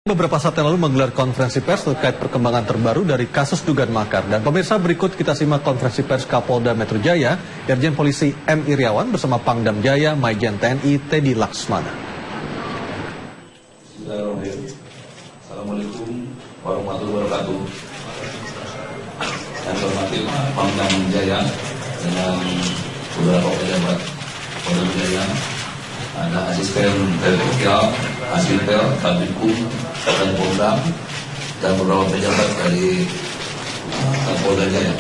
Beberapa saat yang lalu menggelar konferensi pers terkait perkembangan terbaru dari kasus dugaan makar. Dan pemirsa, berikut kita simak konferensi pers Kapolda Metro Jaya, Irjen Polisi M. Iriawan bersama Pangdam Jaya, Maijen TNI Teddy Laksmana. Assalamualaikum warahmatullahi wabarakatuh. Yang hormati Pangdam Jaya dengan beberapa pejabat Pangdam Jaya, ada asisten teritorial, asisten Kabinkum dan Polda, dan beberapa pejabat dari Polda Jaya.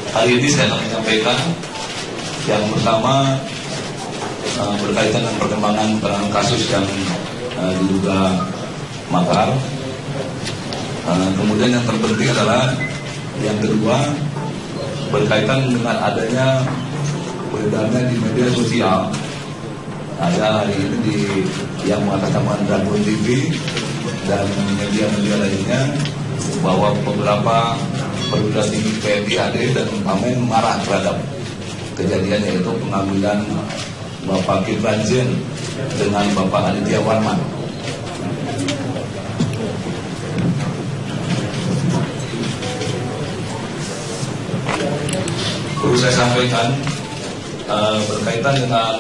Hari ini saya akan menyampaikan yang pertama berkaitan dengan perkembangan penanganan kasus yang diduga makar. Kemudian yang terpenting adalah yang kedua berkaitan dengan adanya beredarnya di media sosial, ada hari ini yang mengatasnamakan Dragon TV dan media-media lainnya, bahwa beberapa perwira tinggi PNI AD dan Pamen marah terhadap kejadian yaitu pengambilan Bapak Kiflan Zen dengan Bapak Aditya Warman. Perlu saya sampaikan berkaitan dengan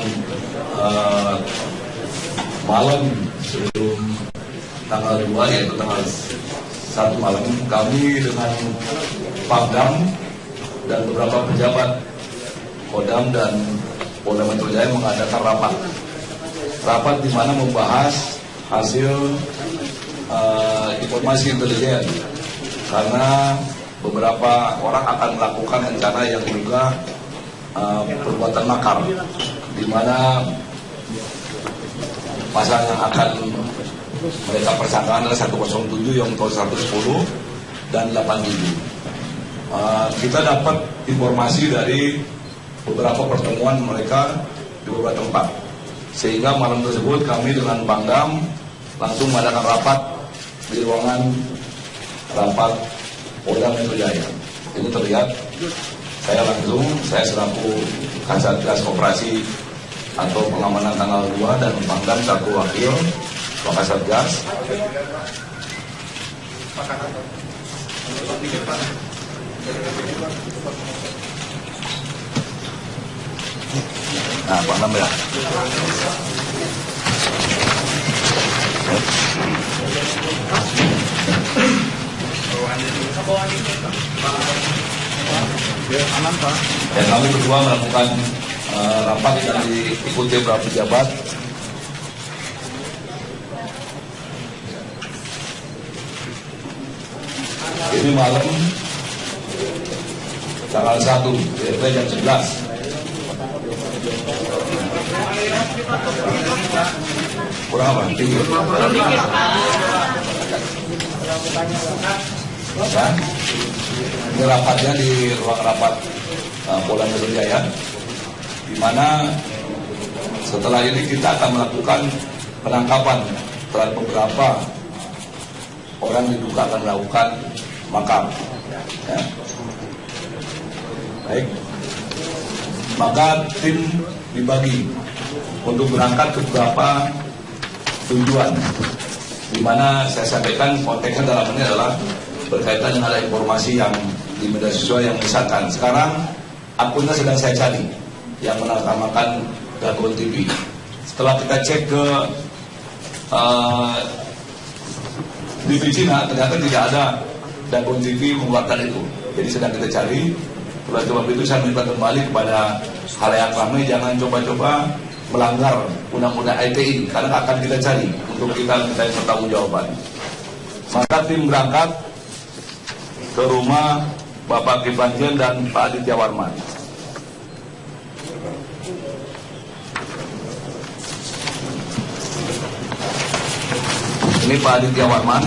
malam sebelum tanggal 2, yaitu tanggal 1 malam, kami dengan Pangdam dan beberapa pejabat Kodam dan Polda Metro Jaya mengadakan rapat di mana membahas hasil informasi intelijen, karena beberapa orang akan melakukan rencana yang juga perbuatan makar, di mana pasal yang akan mereka persangkakan adalah 107, yang 110 dan 87. Kita dapat informasi dari beberapa pertemuan mereka di beberapa tempat, sehingga malam tersebut kami dengan Pangdam langsung mengadakan rapat di ruangan rapat Polda Metro Jaya. Ini terlihat saya selaku Kasatgas Operasi atau pengamanan tanggal 2 dan Pangdam satu wakil Wakasatgas. Nah, Pangdam ya. Dan kami berdua melakukan rapat yang diikuti beberapa pejabat. Ini malam tanggal 1, yaitu jam 11. Kurang apa? Tinggi. Ya. Ini rapatnya di ruang rapat Polda Metro Jaya, di mana setelah ini kita akan melakukan penangkapan terhadap beberapa orang diduga akan melakukan makar. Ya. Baik, maka tim dibagi untuk berangkat ke beberapa tujuan, di mana saya sampaikan konteksnya dalam ini adalah berkaitan dengan ada informasi yang di media sosial yang misalkan sekarang akunnya sedang saya cari yang menamakan Dragon TV. Setelah kita cek ke di Cina, ternyata tidak ada Dragon TV mengeluarkan itu. Jadi sedang kita cari. Oleh sebab itu saya minta kembali kepada khalayak ramai, jangan coba-coba melanggar undang-undang ITE, karena akan kita cari untuk kita minta pertanggungjawaban. Maka tim berangkat ke rumah Bapak Kiflan Zen dan Pak Aditya Warman. Ini Pak Aditya Warman.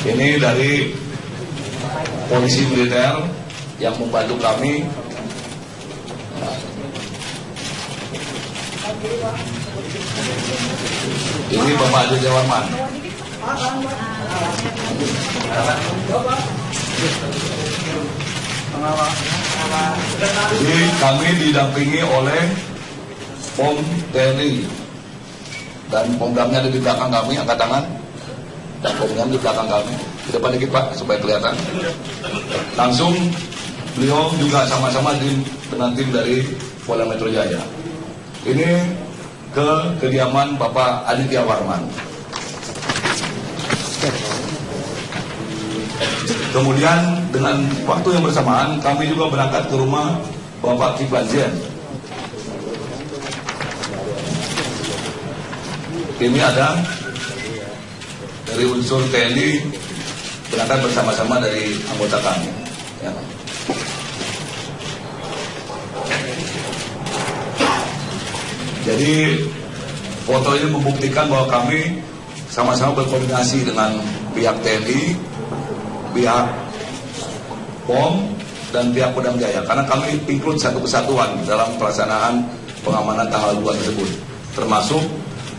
Ini dari polisi militer yang membantu kami. Ini Bapak Aditya Warman. Jadi kami didampingi oleh POM TNI, dan Pomdamnya ada di belakang kami, angkat tangan, dan Pomdam di belakang kami. Di depan dikit Pak, supaya kelihatan. Langsung beliau juga sama-sama dengan tim dari Polda Metro Jaya. Ini ke kediaman Bapak Aditya Warman. Kemudian dengan waktu yang bersamaan kami juga berangkat ke rumah Bapak Kiflan Zen. Ini ada dari unsur TNI berangkat bersama-sama dari anggota kami. Ya. Jadi foto ini membuktikan bahwa kami sama-sama berkoordinasi dengan pihak TNI, pihak POM, dan pihak Kodam Jaya. Karena kami include satu kesatuan dalam pelaksanaan pengamanan tanggal 2 tersebut. Termasuk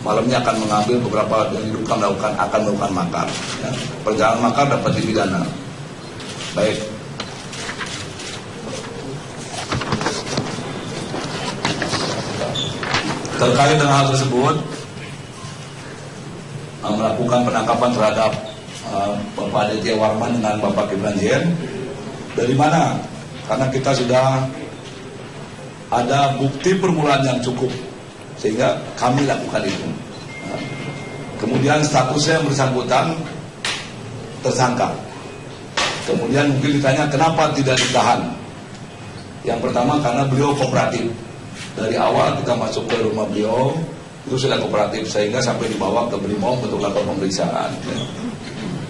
malamnya akan mengambil beberapa yang diduga akan melakukan makar. Ya. Perjalanan makar dapat dipidana. Baik. Terkait dengan hal tersebut, melakukan penangkapan terhadap Bapak Aditya Warman dengan Bapak Kiflan Zen. Dari mana? Karena kita sudah ada bukti permulaan yang cukup, sehingga kami lakukan itu. Kemudian statusnya yang bersangkutan tersangka. Kemudian mungkin ditanya kenapa tidak ditahan. Yang pertama karena beliau kooperatif. Dari awal kita masuk ke rumah beliau itu sudah kooperatif, sehingga sampai dibawa ke Brimob untuk lakukan pemeriksaan.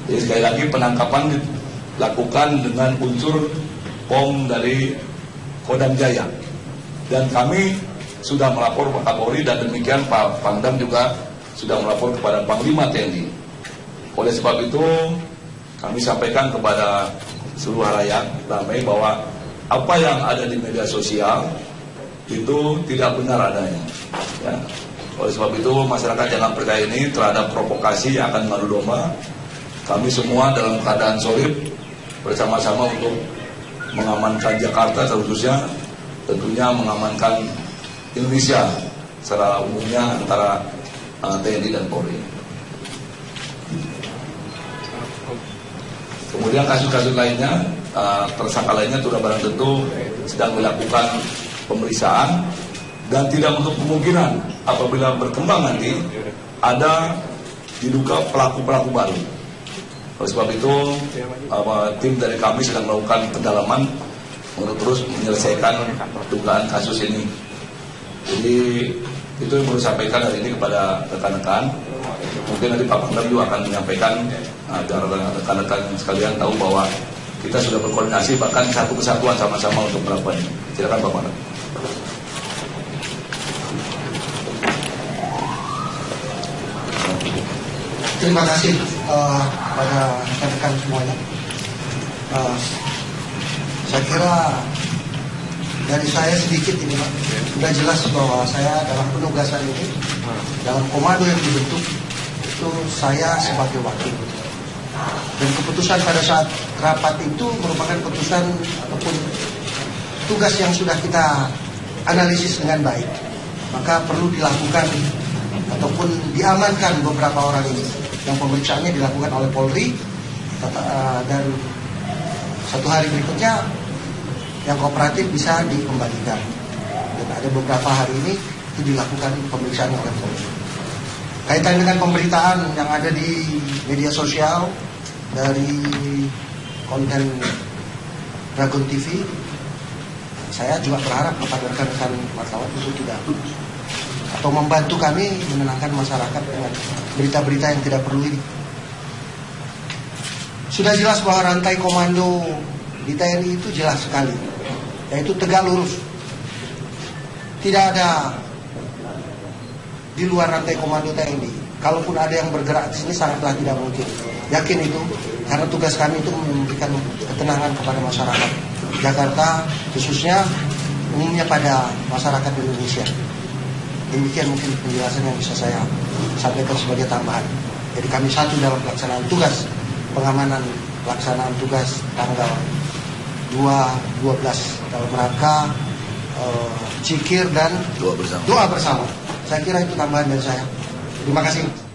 Jadi sekali lagi penangkapan dilakukan dengan unsur POM dari Kodam Jaya, dan kami sudah melapor Pak Kapolri, dan demikian Pak Pangdam juga sudah melapor kepada Panglima TNI. Oleh sebab itu kami sampaikan kepada seluruh rakyat ramai bahwa apa yang ada di media sosial itu tidak benar adanya. Ya. Oleh sebab itu masyarakat jangan percaya ini terhadap provokasi yang akan mengadu domba. Kami semua dalam keadaan solid bersama-sama untuk mengamankan Jakarta, khususnya tentunya mengamankan Indonesia secara umumnya antara TNI dan Polri. Kemudian kasus-kasus lainnya, tersangka lainnya sudah barang tentu sedang dilakukan pemeriksaan, dan tidak untuk kemungkinan apabila berkembang nanti ada diduga pelaku-pelaku baru. Oleh sebab itu tim dari kami sedang melakukan pendalaman untuk terus menyelesaikan dugaan kasus ini. Jadi itu yang perlu sampaikan hari ini kepada rekan-rekan. Mungkin nanti Pak Pangdam juga akan menyampaikan agar rekan-rekan sekalian tahu bahwa kita sudah berkoordinasi, bahkan satu kesatuan sama-sama untuk melakukan ini. Silakan Pak Pangdam. Terima kasih pada rekan-rekan semuanya. Saya kira dari saya sedikit ini Pak, sudah jelas bahwa saya dalam penugasan ini, dalam komando yang dibentuk, itu saya sebagai wakil. Dan keputusan pada saat rapat itu merupakan keputusan ataupun tugas yang sudah kita analisis dengan baik. Maka perlu dilakukan ataupun diamankan beberapa orang ini, yang pemeriksaannya dilakukan oleh Polri, dan satu hari berikutnya yang kooperatif bisa dikembalikan. Dan ada beberapa hari ini itu dilakukan pemeriksaan oleh Polri. Kaitan dengan pemberitaan yang ada di media sosial dari konten Dragon TV, saya juga berharap kepada rekan-rekan wartawan untuk tidak atau membantu kami menenangkan masyarakat dengan berita-berita yang tidak perlu ini. Sudah jelas bahwa rantai komando di TNI itu jelas sekali, yaitu tegak lurus. Tidak ada di luar rantai komando TNI. Kalaupun ada yang bergerak di sini sangatlah tidak mungkin. Yakin itu, karena tugas kami itu memberikan ketenangan kepada masyarakat Jakarta, khususnya umumnya pada masyarakat Indonesia. Demikian mungkin penjelasan yang bisa saya sampaikan sebagai tambahan. Jadi kami satu dalam pelaksanaan tugas pengamanan pelaksanaan tugas tanggal 2/12 dalam rangka zikir dan doa bersama. Saya kira itu tambahan dari saya. Terima kasih.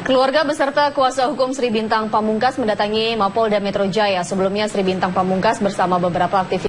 Keluarga beserta kuasa hukum Sri Bintang Pamungkas mendatangi Mapolda Metro Jaya. Sebelumnya Sri Bintang Pamungkas bersama beberapa aktivis